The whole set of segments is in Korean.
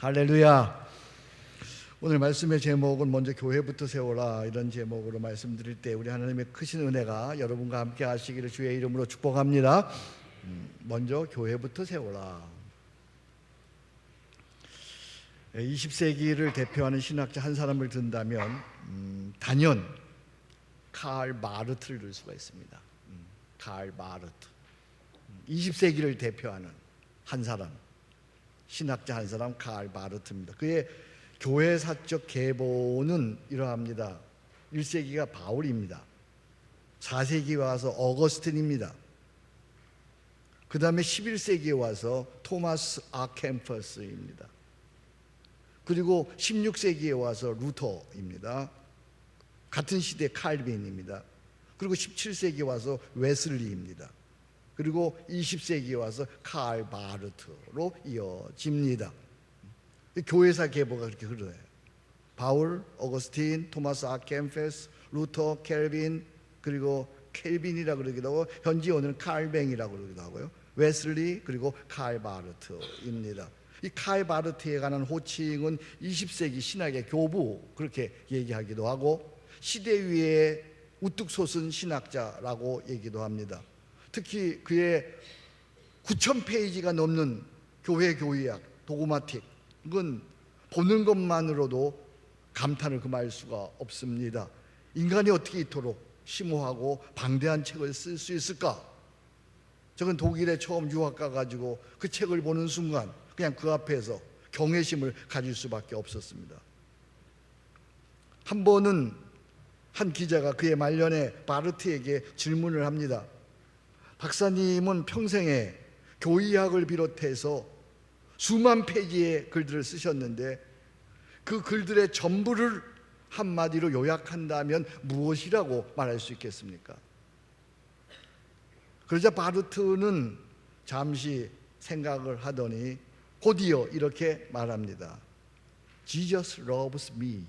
할렐루야. 오늘 말씀의 제목은 먼저 교회부터 세워라, 이런 제목으로 말씀드릴 때 우리 하나님의 크신 은혜가 여러분과 함께 하시기를 주의 이름으로 축복합니다. 먼저 교회부터 세워라. 20세기를 대표하는 신학자 한 사람을 든다면 단연 칼 마르트를 들 수가 있습니다. 칼 마르트. 20세기를 대표하는 한 사람, 신학자 한 사람, 칼 마르트입니다. 그의 교회사적 계보는 이러합니다. 1세기가 바울입니다. 4세기에 와서 어거스틴입니다. 그 다음에 11세기에 와서 토마스 아켐퍼스입니다. 그리고 16세기에 와서 루터입니다. 같은 시대 칼빈입니다. 그리고 17세기에 와서 웨슬리입니다. 그리고 20세기에 와서 칼 마르트로 이어집니다. 교회사 계보가 그렇게 흐르요. 바울, 어거스틴, 토마스 아켐퍼스, 루터, 켈빈, 그리고 켈빈이라고 그러기도 하고 현지 오늘은 칼뱅이라고 그러기도 하고요. 웨슬리, 그리고 칼 마르트입니다. 이 칼 마르트에 관한 호칭은 20세기 신학의 교부, 그렇게 얘기하기도 하고 시대 위에 우뚝 솟은 신학자라고 얘기도 합니다. 특히 그의 9,000페이지가 넘는 교회 교의학 도그마틱은 보는 것만으로도 감탄을 금할 수가 없습니다. 인간이 어떻게 이토록 심오하고 방대한 책을 쓸 수 있을까? 저는 독일에 처음 유학 가가지고 그 책을 보는 순간 그냥 그 앞에서 경외심을 가질 수밖에 없었습니다. 한 번은 한 기자가 그의 말년에 바르트에게 질문을 합니다. 박사님은 평생에 교의학을 비롯해서 수만 페이지의 글들을 쓰셨는데 그 글들의 전부를 한마디로 요약한다면 무엇이라고 말할 수 있겠습니까? 그러자 바르트는 잠시 생각을 하더니 곧이어 이렇게 말합니다. Jesus loves me.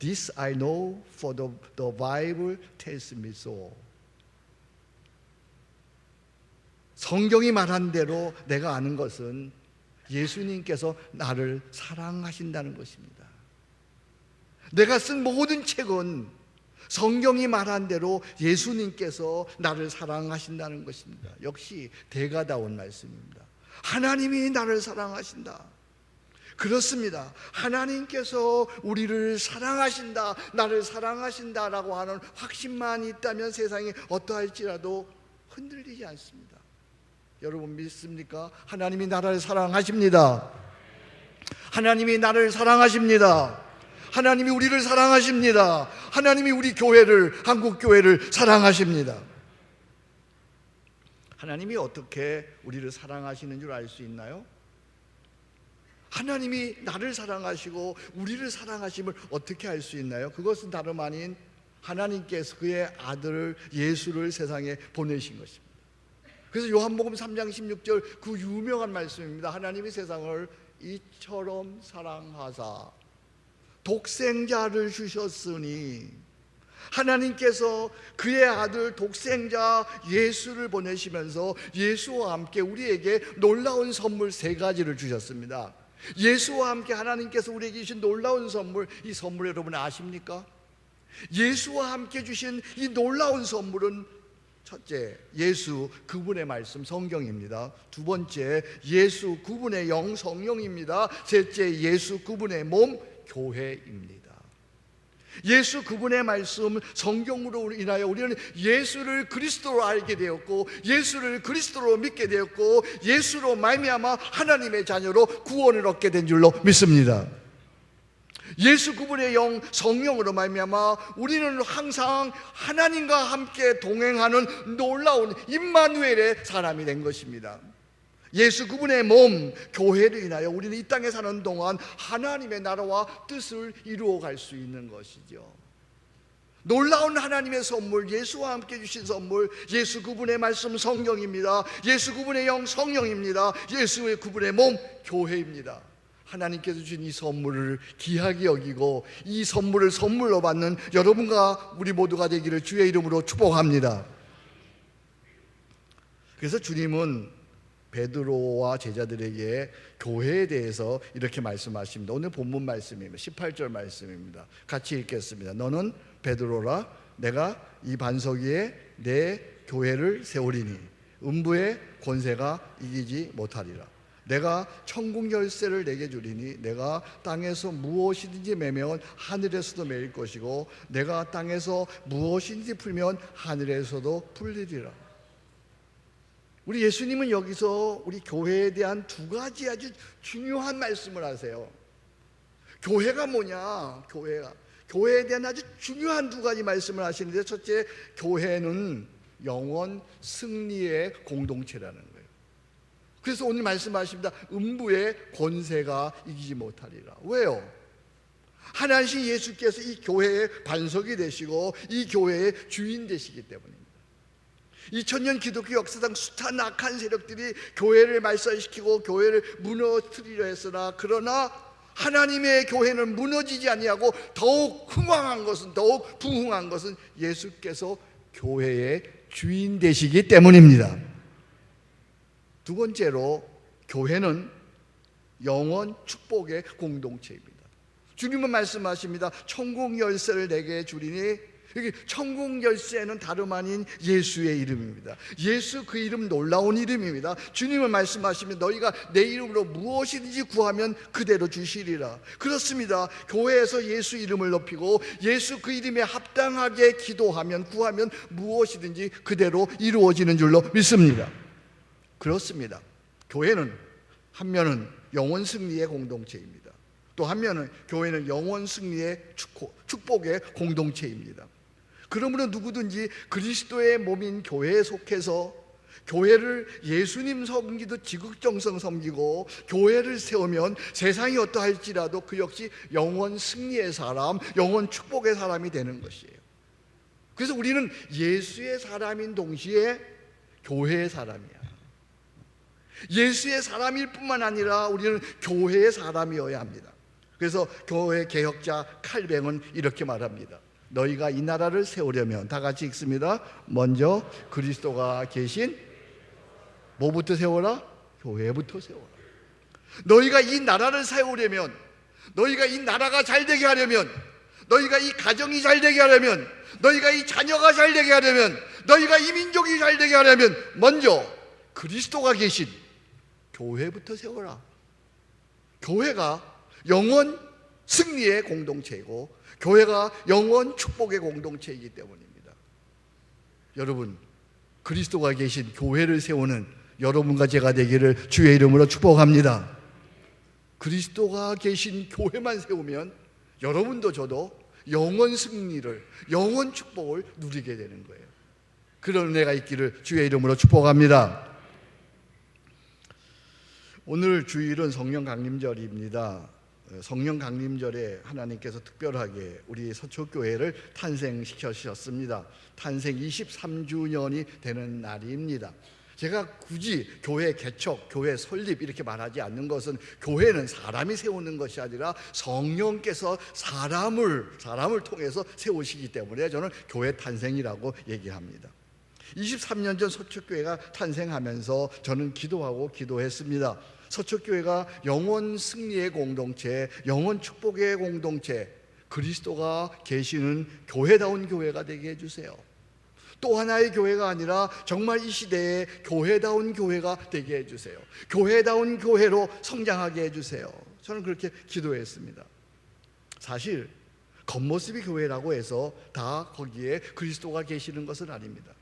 This I know, for the Bible tells me so. 성경이 말한 대로 내가 아는 것은 예수님께서 나를 사랑하신다는 것입니다. 내가 쓴 모든 책은 성경이 말한 대로 예수님께서 나를 사랑하신다는 것입니다. 역시 대가다운 말씀입니다. 하나님이 나를 사랑하신다. 그렇습니다. 하나님께서 우리를 사랑하신다, 나를 사랑하신다라고 하는 확신만 있다면 세상이 어떠할지라도 흔들리지 않습니다. 여러분 믿습니까? 하나님이 나를 사랑하십니다. 하나님이 나를 사랑하십니다. 하나님이 우리를 사랑하십니다. 하나님이 우리 교회를, 한국교회를 사랑하십니다. 하나님이 어떻게 우리를 사랑하시는 줄 알 수 있나요? 하나님이 나를 사랑하시고 우리를 사랑하심을 어떻게 알 수 있나요? 그것은 다름 아닌 하나님께서 그의 아들 예수를 세상에 보내신 것입니다. 그래서 요한복음 3장 16절 그 유명한 말씀입니다. 하나님이 세상을 이처럼 사랑하사 독생자를 주셨으니, 하나님께서 그의 아들 독생자 예수를 보내시면서 예수와 함께 우리에게 놀라운 선물 3가지를 주셨습니다. 예수와 함께 하나님께서 우리에게 주신 놀라운 선물, 이 선물 여러분 아십니까? 예수와 함께 주신 이 놀라운 선물은 첫째, 예수 그분의 말씀 성경입니다. 두 번째, 예수 그분의 영 성령입니다. 셋째, 예수 그분의 몸 교회입니다. 예수 그분의 말씀 성경으로 인하여 우리는 예수를 그리스도로 알게 되었고, 예수를 그리스도로 믿게 되었고, 예수로 말미암아 하나님의 자녀로 구원을 얻게 된 줄로 믿습니다. 예수 그분의 영 성령으로 말미암아 우리는 항상 하나님과 함께 동행하는 놀라운 임마누엘의 사람이 된 것입니다. 예수 그분의 몸 교회를 인하여 우리는 이 땅에 사는 동안 하나님의 나라와 뜻을 이루어갈 수 있는 것이죠. 놀라운 하나님의 선물, 예수와 함께 주신 선물, 예수 그분의 말씀 성경입니다. 예수 그분의 영 성령입니다. 예수의 그분의 몸 교회입니다. 하나님께서 주신 이 선물을 귀하게 여기고 이 선물을 선물로 받는 여러분과 우리 모두가 되기를 주의 이름으로 축복합니다. 그래서 주님은 베드로와 제자들에게 교회에 대해서 이렇게 말씀하십니다. 오늘 본문 말씀입니다. 18절 말씀입니다. 같이 읽겠습니다. 너는 베드로라. 내가 이 반석 위에 내 교회를 세우리니 음부의 권세가 이기지 못하리라. 내가 천국 열쇠를 내게 주리니 내가 땅에서 무엇이든지 매면 하늘에서도 매일 것이고 내가 땅에서 무엇이든지 풀면 하늘에서도 풀리리라. 우리 예수님은 여기서 우리 교회에 대한 두 가지 아주 중요한 말씀을 하세요. 교회가 뭐냐? 교회에 대한 아주 중요한 두 가지 말씀을 하시는데, 첫째, 교회는 영원 승리의 공동체라는 거예요. 그래서 오늘 말씀하십니다. 음부의 권세가 이기지 못하리라. 왜요? 하나님 예수께서 이 교회의 반석이 되시고 이 교회의 주인 되시기 때문입니다. 2000년 기독교 역사상 숱한 악한 세력들이 교회를 말살시키고 교회를 무너뜨리려 했으나, 그러나 하나님의 교회는 무너지지 아니하고 더욱 흥왕한 것은, 더욱 부흥한 것은 예수께서 교회의 주인 되시기 때문입니다. 두 번째로, 교회는 영원 축복의 공동체입니다. 주님은 말씀하십니다. 천국 열쇠를 내게 주리니, 여기 천국 열쇠는 다름 아닌 예수의 이름입니다. 예수, 그 이름 놀라운 이름입니다. 주님은 말씀하십니다. 너희가 내 이름으로 무엇이든지 구하면 그대로 주시리라. 그렇습니다. 교회에서 예수 이름을 높이고 예수 그 이름에 합당하게 기도하면, 구하면 무엇이든지 그대로 이루어지는 줄로 믿습니다. 그렇습니다. 교회는 한면은 영원 승리의 공동체입니다. 또 한면은 교회는 영원 승리의 축복의 공동체입니다. 그러므로 누구든지 그리스도의 몸인 교회에 속해서 교회를 예수님 섬기듯 지극정성 섬기고 교회를 세우면 세상이 어떠할지라도 그 역시 영원 승리의 사람, 영원 축복의 사람이 되는 것이에요. 그래서 우리는 예수의 사람인 동시에 교회의 사람이야. 예수의 사람일 뿐만 아니라 우리는 교회의 사람이어야 합니다. 그래서 교회 개혁자 칼뱅은 이렇게 말합니다. 너희가 이 나라를 세우려면, 다 같이 읽습니다. 먼저 그리스도가 계신 뭐부터 세워라? 교회부터 세워라. 너희가 이 나라를 세우려면, 너희가 이 나라가 잘 되게 하려면, 너희가 이 가정이 잘 되게 하려면, 너희가 이 자녀가 잘 되게 하려면, 너희가 이 민족이 잘 되게 하려면 먼저 그리스도가 계신 교회부터 세워라. 교회가 영원 승리의 공동체이고 교회가 영원 축복의 공동체이기 때문입니다. 여러분, 그리스도가 계신 교회를 세우는 여러분과 제가 되기를 주의 이름으로 축복합니다. 그리스도가 계신 교회만 세우면 여러분도 저도 영원 승리를, 영원 축복을 누리게 되는 거예요. 그런 은혜가 있기를 주의 이름으로 축복합니다. 오늘 주일은 성령 강림절입니다. 성령 강림절에 하나님께서 특별하게 우리 서초교회를 탄생시키셨습니다. 탄생 23주년이 되는 날입니다. 제가 굳이 교회 개척, 교회 설립 이렇게 말하지 않는 것은, 교회는 사람이 세우는 것이 아니라 성령께서 사람을 통해서 세우시기 때문에 저는 교회 탄생이라고 얘기합니다. 23년 전 서초교회가 탄생하면서 저는 기도했습니다. 서초교회가 영원 승리의 공동체, 영원 축복의 공동체, 그리스도가 계시는 교회다운 교회가 되게 해주세요. 또 하나의 교회가 아니라 정말 이 시대에 교회다운 교회가 되게 해주세요. 교회다운 교회로 성장하게 해주세요. 저는 그렇게 기도했습니다. 사실 겉모습이 교회라고 해서 다 거기에 그리스도가 계시는 것은 아닙니다.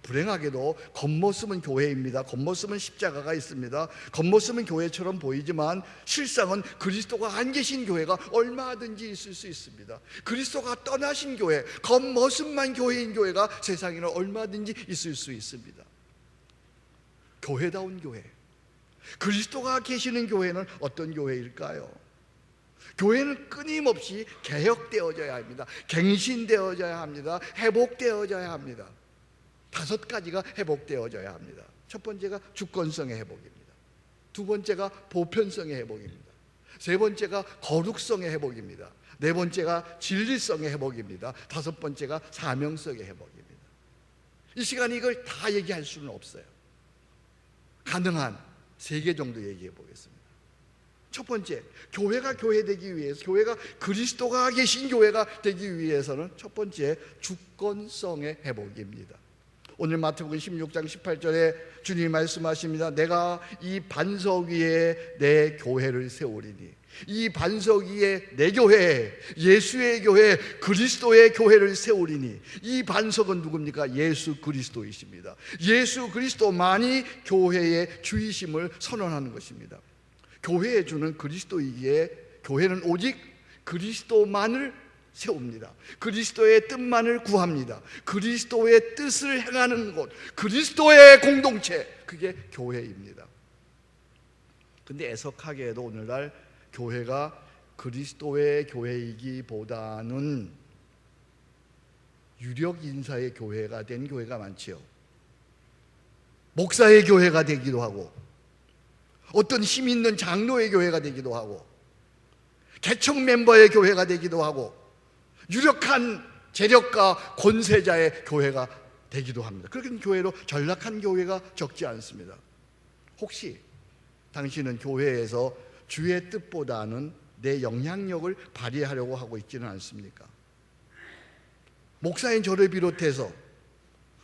불행하게도 겉모습은 교회입니다. 겉모습은 십자가가 있습니다. 겉모습은 교회처럼 보이지만 실상은 그리스도가 안 계신 교회가 얼마든지 있을 수 있습니다. 그리스도가 떠나신 교회, 겉모습만 교회인 교회가 세상에는 얼마든지 있을 수 있습니다. 교회다운 교회, 그리스도가 계시는 교회는 어떤 교회일까요? 교회는 끊임없이 개혁되어져야 합니다. 갱신되어져야 합니다. 회복되어져야 합니다. 5가지가 회복되어져야 합니다. 첫 번째가 주권성의 회복입니다. 두 번째가 보편성의 회복입니다. 세 번째가 거룩성의 회복입니다. 네 번째가 진리성의 회복입니다. 다섯 번째가 사명성의 회복입니다. 이 시간에 이걸 다 얘기할 수는 없어요. 가능한 3개 정도 얘기해 보겠습니다. 첫 번째, 교회가 교회되기 위해서, 교회가 그리스도가 계신 교회가 되기 위해서는 첫 번째, 주권성의 회복입니다. 오늘 마태복음 16장 18절에 주님이 말씀하십니다. 내가 이 반석 위에 내 교회를 세우리니, 이 반석 위에 내 교회, 예수의 교회, 그리스도의 교회를 세우리니, 이 반석은 누굽니까? 예수 그리스도이십니다. 예수 그리스도만이 교회의 주이심을 선언하는 것입니다. 교회의 주는 그리스도이기에 교회는 오직 그리스도만을 세웁니다. 그리스도의 뜻만을 구합니다. 그리스도의 뜻을 행하는 곳, 그리스도의 공동체, 그게 교회입니다. 근데 애석하게도 오늘날 교회가 그리스도의 교회이기보다는 유력 인사의 교회가 된 교회가 많지요. 목사의 교회가 되기도 하고, 어떤 힘 있는 장로의 교회가 되기도 하고, 개척 멤버의 교회가 되기도 하고, 유력한 재력가 권세자의 교회가 되기도 합니다. 그렇게 교회로 전락한 교회가 적지 않습니다. 혹시 당신은 교회에서 주의 뜻보다는 내 영향력을 발휘하려고 하고 있지는 않습니까? 목사인 저를 비롯해서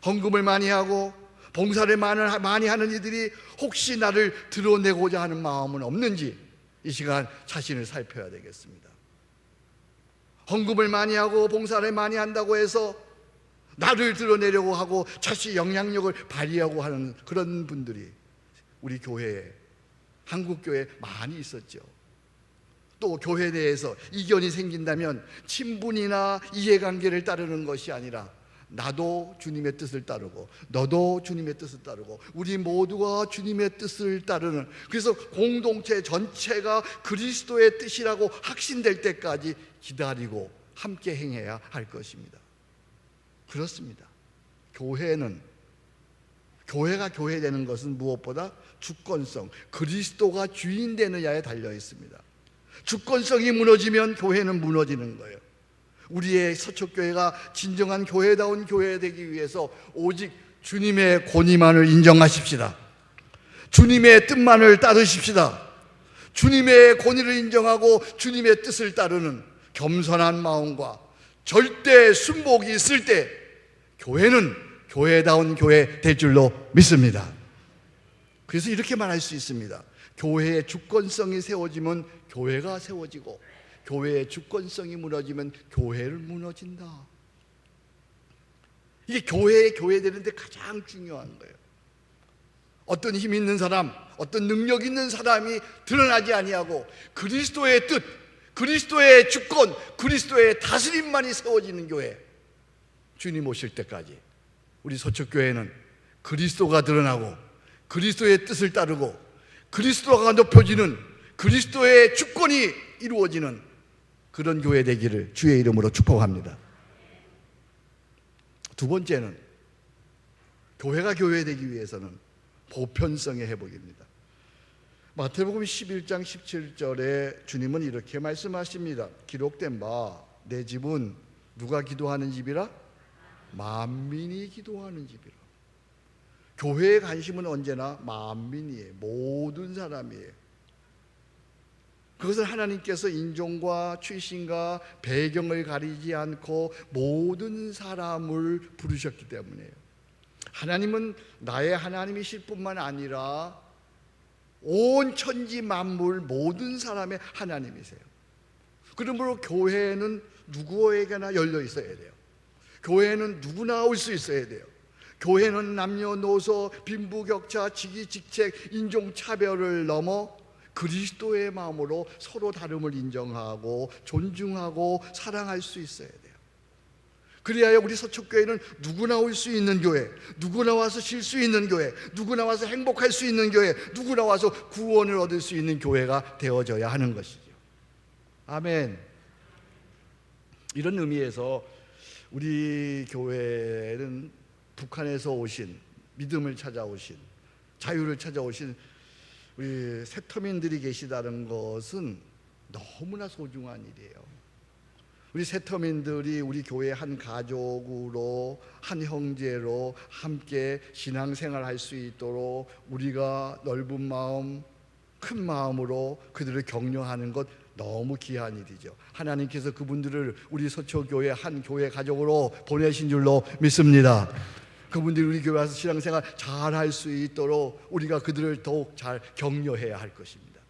헌금을 많이 하고 봉사를 많이 하는 이들이 혹시 나를 드러내고자 하는 마음은 없는지 이 시간 자신을 살펴야 되겠습니다. 헌금을 많이 하고 봉사를 많이 한다고 해서 나를 드러내려고 하고 자신의 영향력을 발휘하고 하는 그런 분들이 우리 교회에, 한국교회에 많이 있었죠. 또 교회 내에서 이견이 생긴다면 친분이나 이해관계를 따르는 것이 아니라 나도 주님의 뜻을 따르고 너도 주님의 뜻을 따르고 우리 모두가 주님의 뜻을 따르는, 그래서 공동체 전체가 그리스도의 뜻이라고 확신될 때까지 기다리고 함께 행해야 할 것입니다. 그렇습니다. 교회가 교회되는 것은 무엇보다 주권성, 그리스도가 주인 되느냐에 달려 있습니다. 주권성이 무너지면 교회는 무너지는 거예요. 우리의 서초교회가 진정한 교회다운 교회 되기 위해서 오직 주님의 권위만을 인정하십시다. 주님의 뜻만을 따르십시다. 주님의 권위를 인정하고 주님의 뜻을 따르는 겸손한 마음과 절대 순복이 있을 때 교회는 교회다운 교회 될 줄로 믿습니다. 그래서 이렇게 말할 수 있습니다. 교회의 주권성이 세워지면 교회가 세워지고, 교회의 주권성이 무너지면 교회를 무너진다. 이게 교회의 교회 되는데 가장 중요한 거예요. 어떤 힘 있는 사람, 어떤 능력 있는 사람이 드러나지 아니하고 그리스도의 뜻, 그리스도의 주권, 그리스도의 다스림만이 세워지는 교회, 주님 오실 때까지 우리 서초교회는 그리스도가 드러나고 그리스도의 뜻을 따르고 그리스도가 높여지는, 그리스도의 주권이 이루어지는 그런 교회 되기를 주의 이름으로 축복합니다. 두 번째는, 교회가 교회 되기 위해서는 보편성의 회복입니다. 마태복음 11장 17절에 주님은 이렇게 말씀하십니다. 기록된 바 내 집은 누가 기도하는 집이라? 만민이 기도하는 집이라. 교회의 관심은 언제나 만민이에요. 모든 사람이에요. 그것은 하나님께서 인종과 출신과 배경을 가리지 않고 모든 사람을 부르셨기 때문이에요. 하나님은 나의 하나님이실 뿐만 아니라 온 천지 만물 모든 사람의 하나님이세요. 그러므로 교회는 누구에게나 열려 있어야 돼요. 교회는 누구나 올 수 있어야 돼요. 교회는 남녀노소, 빈부격차, 직위직책, 인종차별을 넘어 그리스도의 마음으로 서로 다름을 인정하고 존중하고 사랑할 수 있어야 돼요. 그래야 우리 서초교회는 누구나 올 수 있는 교회, 누구나 와서 쉴 수 있는 교회, 누구나 와서 행복할 수 있는 교회, 누구나 와서 구원을 얻을 수 있는 교회가 되어져야 하는 것이죠. 아멘. 이런 의미에서 우리 교회는 북한에서 오신, 믿음을 찾아오신, 자유를 찾아오신 우리 새터민들이 계시다는 것은 너무나 소중한 일이에요. 우리 세터민들이 우리 교회 한 가족으로, 한 형제로 함께 신앙생활 할 수 있도록 우리가 넓은 마음, 큰 마음으로 그들을 격려하는 것 너무 귀한 일이죠. 하나님께서 그분들을 우리 서초교회 한 교회 가족으로 보내신 줄로 믿습니다. 그분들이 우리 교회 와서 신앙생활 잘 할 수 있도록 우리가 그들을 더욱 잘 격려해야 할 것입니다.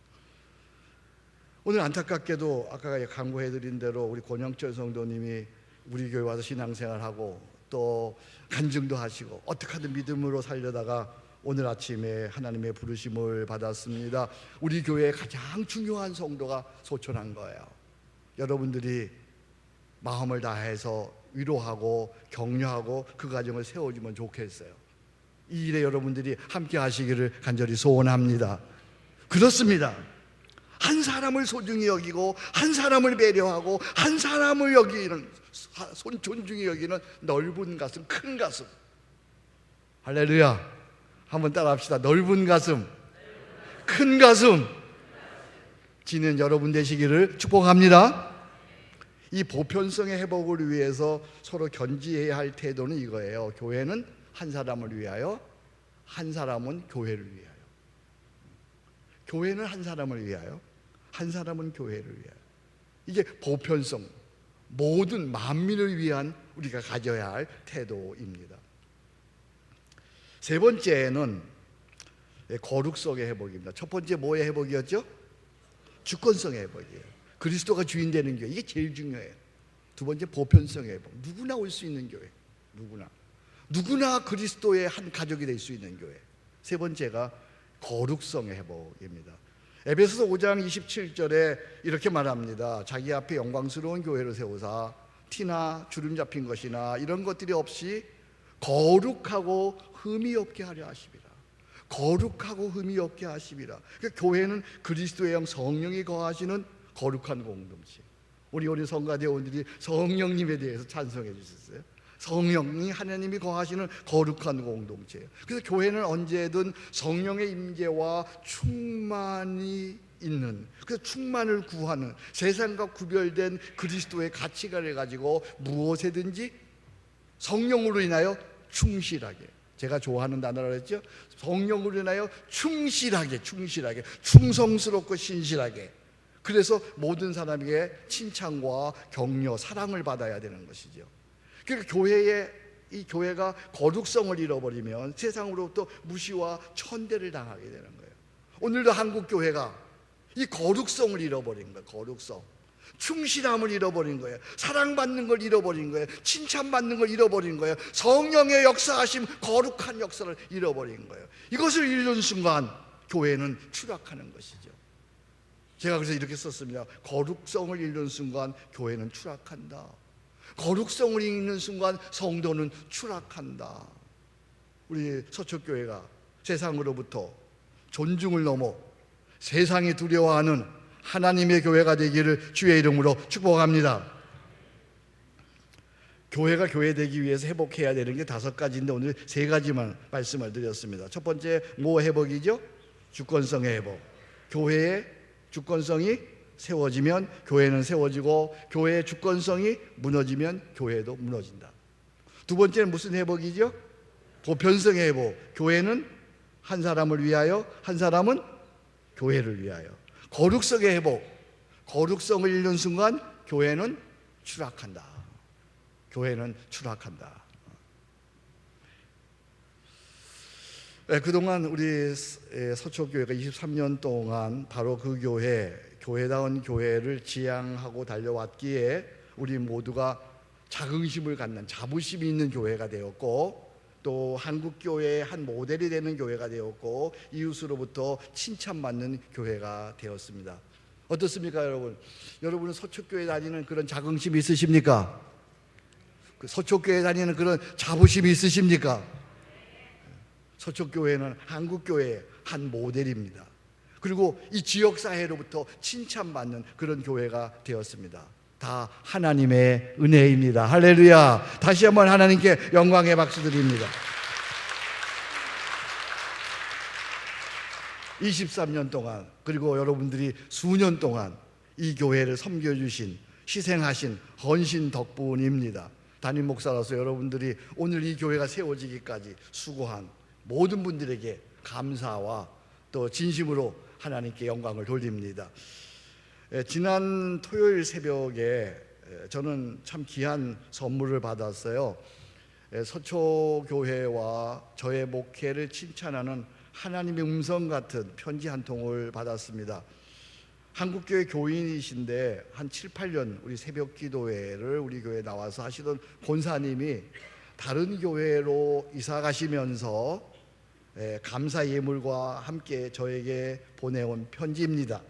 오늘 안타깝게도 아까 강구해드린 대로 우리 권영철 성도님이 우리 교회 와서 신앙생활하고 또 간증도 하시고 어떻게 하든 믿음으로 살려다가 오늘 아침에 하나님의 부르심을 받았습니다. 우리 교회의 가장 중요한 성도가 소천한 거예요. 여러분들이 마음을 다해서 위로하고 격려하고 그 가정을 세워주면 좋겠어요. 이 일에 여러분들이 함께 하시기를 간절히 소원합니다. 그렇습니다. 한 사람을 소중히 여기고 한 사람을 배려하고 한 사람을 여기는, 존중히 여기는 넓은 가슴, 큰 가슴. 할렐루야. 한번 따라 합시다. 넓은 가슴, 큰 가슴 지닌 여러분 되시기를 축복합니다. 이 보편성의 회복을 위해서 서로 견지해야 할 태도는 이거예요. 교회는 한 사람을 위하여, 한 사람은 교회를 위하여. 교회는 한 사람을 위하여, 한 사람은 교회를 위하여. 이게 보편성, 모든 만민을 위한 우리가 가져야 할 태도입니다. 세 번째는 거룩성의 회복입니다. 첫 번째 뭐의 회복이었죠? 주권성의 회복이에요. 그리스도가 주인 되는 교회, 이게 제일 중요해요. 두 번째 보편성의 회복. 누구나 올 수 있는 교회, 누구나 그리스도의 한 가족이 될 수 있는 교회. 세 번째가 거룩성의 회복입니다. 에베소서 5장 27절에 이렇게 말합니다. 자기 앞에 영광스러운 교회를 세우사 티나 주름 잡힌 것이나 이런 것들이 없이 거룩하고 흠이 없게 하려 하심이라. 거룩하고 흠이 없게 하심이라. 그러니까 교회는 그리스도의 영 성령이 거하시는 거룩한 공동체. 우리 성가대원들이 성령님에 대해서 찬송해 주셨어요. 성령이 하나님이 거하시는 거룩한 공동체예요. 그래서 교회는 언제든 성령의 임재와 충만이 있는, 그래서 충만을 구하는 세상과 구별된 그리스도의 가치관을 가지고 무엇에든지 성령으로 인하여 충실하게, 제가 좋아하는 단어를 했죠. 성령으로 인하여 충실하게, 충성스럽고 신실하게. 그래서 모든 사람에게 칭찬과 격려, 사랑을 받아야 되는 것이죠. 그러니까 이 교회가 거룩성을 잃어버리면 세상으로부터 무시와 천대를 당하게 되는 거예요. 오늘도 한국 교회가 이 거룩성을 잃어버린 거예요. 거룩성, 충실함을 잃어버린 거예요. 사랑받는 걸 잃어버린 거예요. 칭찬받는 걸 잃어버린 거예요. 성령의 역사하심, 거룩한 역사를 잃어버린 거예요. 이것을 잃는 순간 교회는 추락하는 것이죠. 제가 그래서 이렇게 썼습니다. 거룩성을 잃는 순간 교회는 추락한다. 거룩성을 잃는 순간 성도는 추락한다. 우리 서초교회가 세상으로부터 존중을 넘어 세상이 두려워하는 하나님의 교회가 되기를 주의 이름으로 축복합니다. 교회가 교회되기 위해서 회복해야 되는 게 5가지인데 오늘 3가지만 말씀을 드렸습니다. 첫 번째 뭐 회복이죠? 주권성의 회복. 교회의 주권성이 세워지면 교회는 세워지고 교회의 주권성이 무너지면 교회도 무너진다. 두 번째는 무슨 회복이죠? 보편성의 회복. 교회는 한 사람을 위하여, 한 사람은 교회를 위하여. 거룩성의 회복. 거룩성을 잃는 순간 교회는 추락한다. 교회는 추락한다. 그동안 우리 서초교회가 23년 동안 바로 그 교회다운 교회를 지향하고 달려왔기에 우리 모두가 자긍심을 갖는, 자부심이 있는 교회가 되었고, 또 한국교회의 한 모델이 되는 교회가 되었고, 이웃으로부터 칭찬받는 교회가 되었습니다. 어떻습니까, 여러분? 여러분은 서초교회 다니는 그런 자긍심이 있으십니까? 서초교회 다니는 그런 자부심이 있으십니까? 서초교회는 한국교회의 한 모델입니다. 그리고 이 지역사회로부터 칭찬받는 그런 교회가 되었습니다. 다 하나님의 은혜입니다. 할렐루야. 다시 한번 하나님께 영광의 박수 드립니다. 23년 동안, 그리고 여러분들이 수년 동안 이 교회를 섬겨주신 희생하신 헌신 덕분입니다. 담임 목사로서 여러분들이 오늘 이 교회가 세워지기까지 수고한 모든 분들에게 감사와 또 진심으로 하나님께 영광을 돌립니다. 지난 토요일 새벽에 저는 참 귀한 선물을 받았어요. 서초교회와 저의 목회를 칭찬하는 하나님의 음성 같은 편지 한 통을 받았습니다. 한국교회 교인이신데 한 7, 8년 우리 새벽 기도회를 우리 교회에 나와서 하시던 권사님이 다른 교회로 이사 가시면서 감사 예물과 함께 저에게 보내온 편지입니다.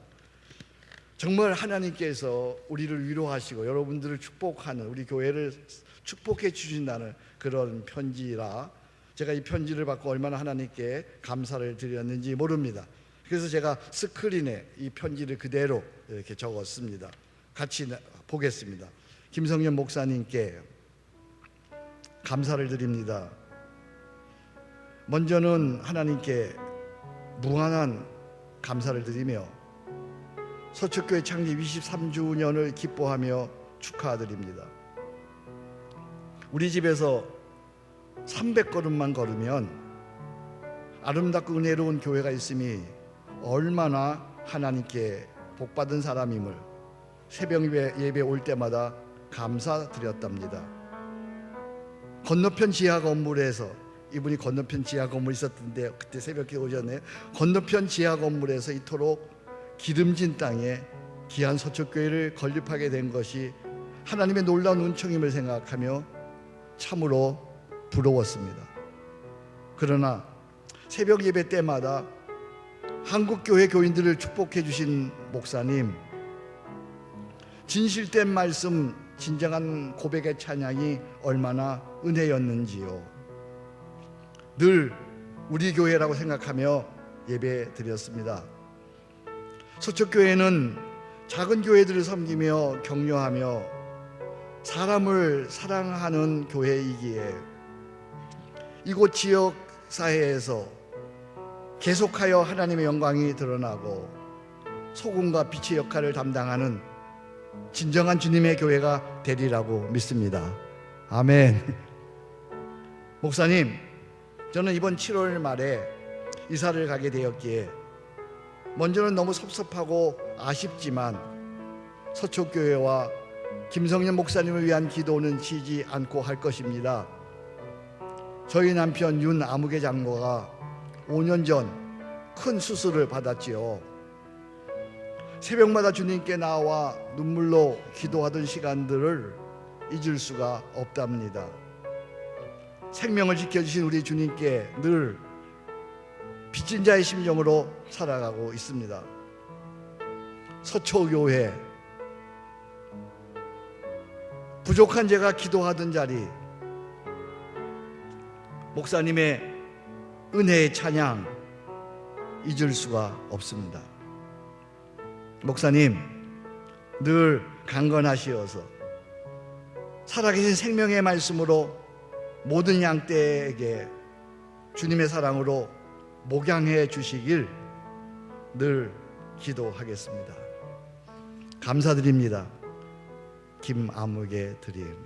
정말 하나님께서 우리를 위로하시고 여러분들을 축복하는, 우리 교회를 축복해 주신다는 그런 편지라 제가 이 편지를 받고 얼마나 하나님께 감사를 드렸는지 모릅니다. 그래서 제가 스크린에 이 편지를 그대로 이렇게 적었습니다. 같이 보겠습니다. 김성년 목사님께 감사를 드립니다. 먼저는 하나님께 무한한 감사를 드리며 서초교회 창립 23주년을 기뻐하며 축하드립니다. 우리 집에서 300걸음만 걸으면 아름답고 은혜로운 교회가 있음이 얼마나 하나님께 복받은 사람임을 새벽 예배 올 때마다 감사드렸답니다. 건너편 지하 건물에서, 이분이 건너편 지하 건물에 있었던데 그때 새벽에 오셨네요. 건너편 지하 건물에서 이토록 기름진 땅에 귀한 서초교회를 건립하게 된 것이 하나님의 놀라운 은총임을 생각하며 참으로 부러웠습니다. 그러나 새벽 예배 때마다 한국교회 교인들을 축복해 주신 목사님, 진실된 말씀, 진정한 고백의 찬양이 얼마나 은혜였는지요. 늘 우리 교회라고 생각하며 예배 드렸습니다. 서초교회는 작은 교회들을 섬기며 격려하며 사람을 사랑하는 교회이기에 이곳 지역 사회에서 계속하여 하나님의 영광이 드러나고 소금과 빛의 역할을 담당하는 진정한 주님의 교회가 되리라고 믿습니다. 아멘. 목사님, 저는 이번 7월 말에 이사를 가게 되었기에 먼저는 너무 섭섭하고 아쉽지만 서초교회와 김성년 목사님을 위한 기도는 쉬지 않고 할 것입니다. 저희 남편 윤 아무개 장로가 5년 전 큰 수술을 받았지요. 새벽마다 주님께 나와 눈물로 기도하던 시간들을 잊을 수가 없답니다. 생명을 지켜주신 우리 주님께 늘 빚진 자의 심정으로 살아가고 있습니다. 서초교회, 부족한 제가 기도하던 자리, 목사님의 은혜의 찬양 잊을 수가 없습니다. 목사님, 늘 강건하시어서 살아계신 생명의 말씀으로 모든 양떼에게 주님의 사랑으로 목양해 주시길 늘 기도하겠습니다. 감사드립니다. 김아무개 드림.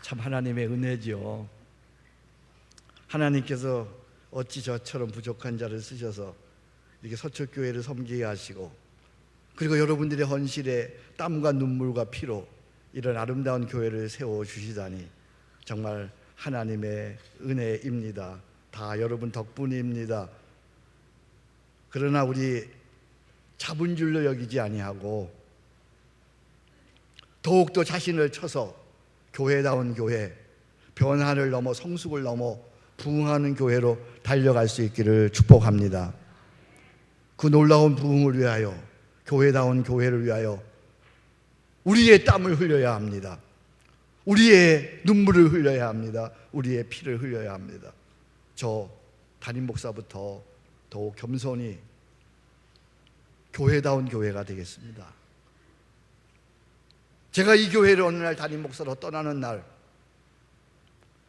참 하나님의 은혜죠. 하나님께서 어찌 저처럼 부족한 자를 쓰셔서 이렇게 서초교회를 섬기게 하시고, 그리고 여러분들의 헌신에 땀과 눈물과 피로 이런 아름다운 교회를 세워주시다니 정말 하나님의 은혜입니다. 다 여러분 덕분입니다. 그러나 우리 잡은 줄로 여기지 아니하고 더욱더 자신을 쳐서 교회다운 교회, 변화를 넘어 성숙을 넘어 부흥하는 교회로 달려갈 수 있기를 축복합니다. 그 놀라운 부흥을 위하여, 교회다운 교회를 위하여 우리의 땀을 흘려야 합니다. 우리의 눈물을 흘려야 합니다. 우리의 피를 흘려야 합니다. 저 담임 목사부터 더욱 겸손히 교회다운 교회가 되겠습니다. 제가 이 교회를 어느 날 담임 목사로 떠나는 날,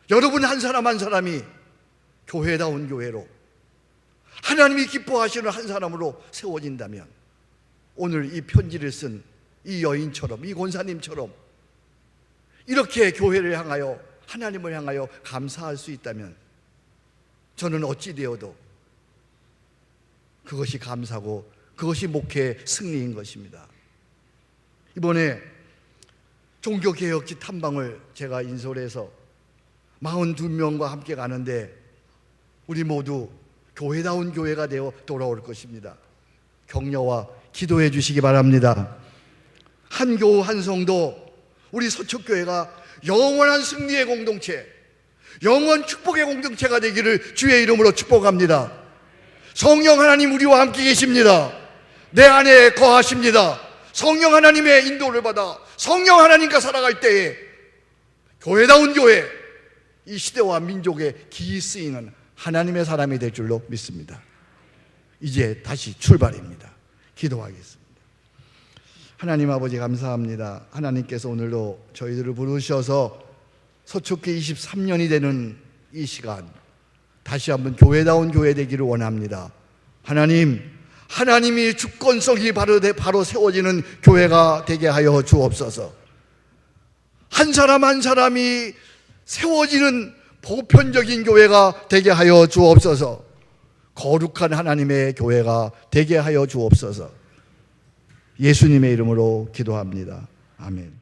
여러분 한 사람 한 사람이 교회다운 교회로 하나님이 기뻐하시는 한 사람으로 세워진다면, 오늘 이 편지를 쓴 이 여인처럼, 이 권사님처럼 이렇게 교회를 향하여, 하나님을 향하여 감사할 수 있다면 저는 어찌 되어도 그것이 감사고 그것이 목회의 승리인 것입니다. 이번에 종교개혁지 탐방을 제가 인솔해서 42명과 함께 가는데 우리 모두 교회다운 교회가 되어 돌아올 것입니다. 격려와 기도해 주시기 바랍니다. 한 교우 한 성도, 우리 서초교회가 영원한 승리의 공동체, 영원 축복의 공동체가 되기를 주의 이름으로 축복합니다. 성령 하나님 우리와 함께 계십니다. 내 안에 거하십니다. 성령 하나님의 인도를 받아 성령 하나님과 살아갈 때에 교회다운 교회, 이 시대와 민족의 기이 쓰이는 하나님의 사람이 될 줄로 믿습니다. 이제 다시 출발입니다. 기도하겠습니다. 하나님 아버지 감사합니다. 하나님께서 오늘도 저희들을 부르셔서 서초교 23년이 되는 이 시간 다시 한번 교회다운 교회 되기를 원합니다. 하나님이 주권성이 바로 세워지는 교회가 되게 하여 주옵소서. 한 사람 한 사람이 세워지는 보편적인 교회가 되게 하여 주옵소서. 거룩한 하나님의 교회가 되게 하여 주옵소서. 예수님의 이름으로 기도합니다. 아멘.